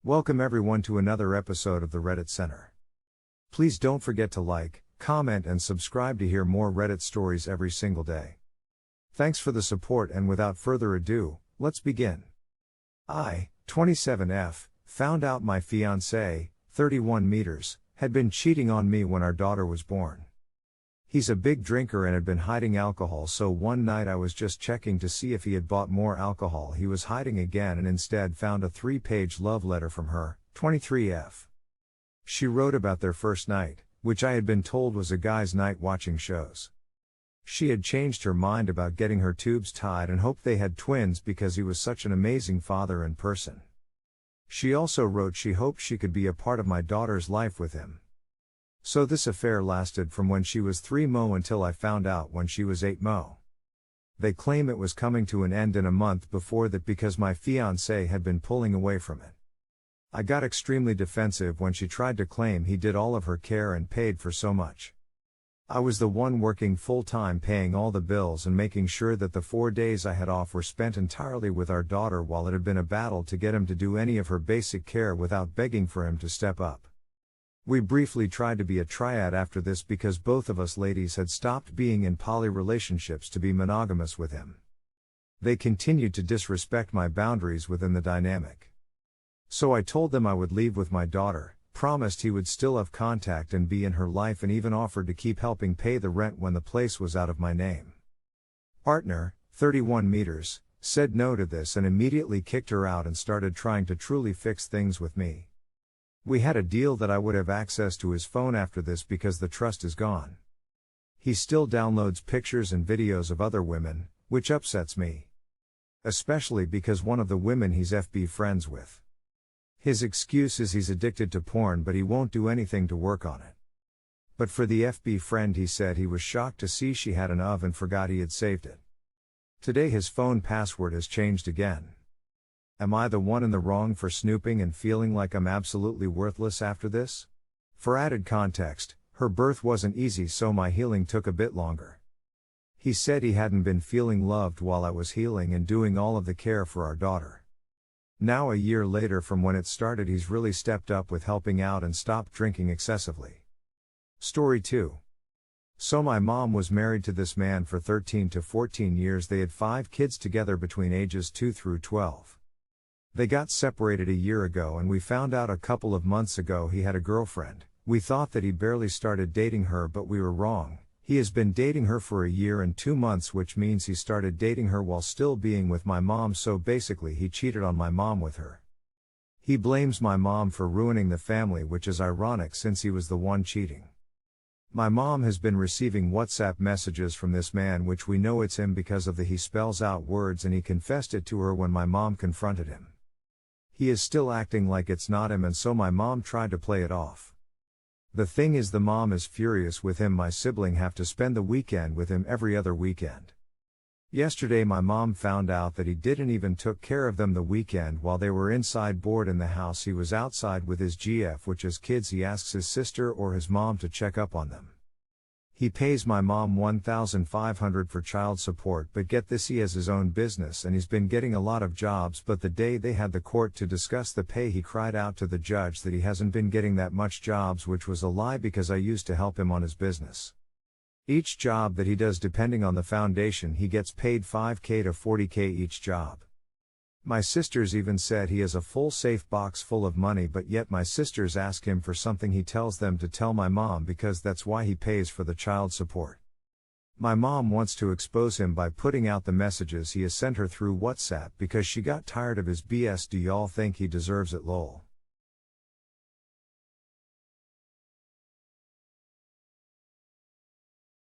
Welcome everyone to another episode of the Reddit Center. Please don't forget to like, comment and subscribe to hear more Reddit stories every single day. Thanks for the support, and without further ado, let's begin. I, 27F, found out my fiance, 31 meters, had been cheating on me when our daughter was born. He's a big drinker and had been hiding alcohol, so one night I was just checking to see if he had bought more alcohol. He was hiding again and instead found a 3-page love letter from her, 23F. She wrote about their first night, which I had been told was a guy's night watching shows. She had changed her mind about getting her tubes tied and hoped they had twins because he was such an amazing father in person. She also wrote she hoped she could be a part of my daughter's life with him. So this affair lasted from when she was 3 mo until I found out when she was 8 mo. They claim it was coming to an end in a month before that because my fiance had been pulling away from it. I got extremely defensive when she tried to claim he did all of her care and paid for so much. I was the one working full-time, paying all the bills and making sure that the 4 days I had off were spent entirely with our daughter, while it had been a battle to get him to do any of her basic care without begging for him to step up. We briefly tried to be a triad after this because both of us ladies had stopped being in poly relationships to be monogamous with him. They continued to disrespect my boundaries within the dynamic. So I told them I would leave with my daughter, promised he would still have contact and be in her life, and even offered to keep helping pay the rent when the place was out of my name. Partner, 31 meters, said no to this and immediately kicked her out and started trying to truly fix things with me. We had a deal that I would have access to his phone after this because the trust is gone. He still downloads pictures and videos of other women, which upsets me. Especially because one of the women he's FB friends with. His excuse is he's addicted to porn, but he won't do anything to work on it. But for the FB friend, he said he was shocked to see she had an of and forgot he had saved it. Today his phone password has changed again. Am I the one in the wrong for snooping and feeling like I'm absolutely worthless after this? For added context, her birth wasn't easy, so my healing took a bit longer. He said he hadn't been feeling loved while I was healing and doing all of the care for our daughter. Now, a year later from when it started, he's really stepped up with helping out and stopped drinking excessively. Story 2. So my mom was married to this man for 13 to 14 years. They had 5 kids together between ages 2 through 12. They got separated a year ago, and we found out a couple of months ago he had a girlfriend. We thought that he barely started dating her, but we were wrong. He has been dating her for a year and 2 months, which means he started dating her while still being with my mom, so basically he cheated on my mom with her. He blames my mom for ruining the family, which is ironic since he was the one cheating. My mom has been receiving WhatsApp messages from this man, which we know it's him because of the he spells out words, and he confessed it to her when my mom confronted him. He is still acting like it's not him, and so my mom tried to play it off. The thing is, the mom is furious with him. My sibling have to spend the weekend with him every other weekend. Yesterday my mom found out that he didn't even took care of them the weekend while they were inside bored in the house. He was outside with his GF, which is kids. He asks his sister or his mom to check up on them. He pays my mom $1,500 for child support, but get this, he has his own business and he's been getting a lot of jobs, but the day they had the court to discuss the pay, he cried out to the judge that he hasn't been getting that much jobs, which was a lie because I used to help him on his business. Each job that he does, depending on the foundation, he gets paid $5K to $40K each job. My sisters even said he has a full safe box full of money, but yet my sisters ask him for something, he tells them to tell my mom because that's why he pays for the child support. My mom wants to expose him by putting out the messages he has sent her through WhatsApp because she got tired of his BS. Do y'all think he deserves it? Lol.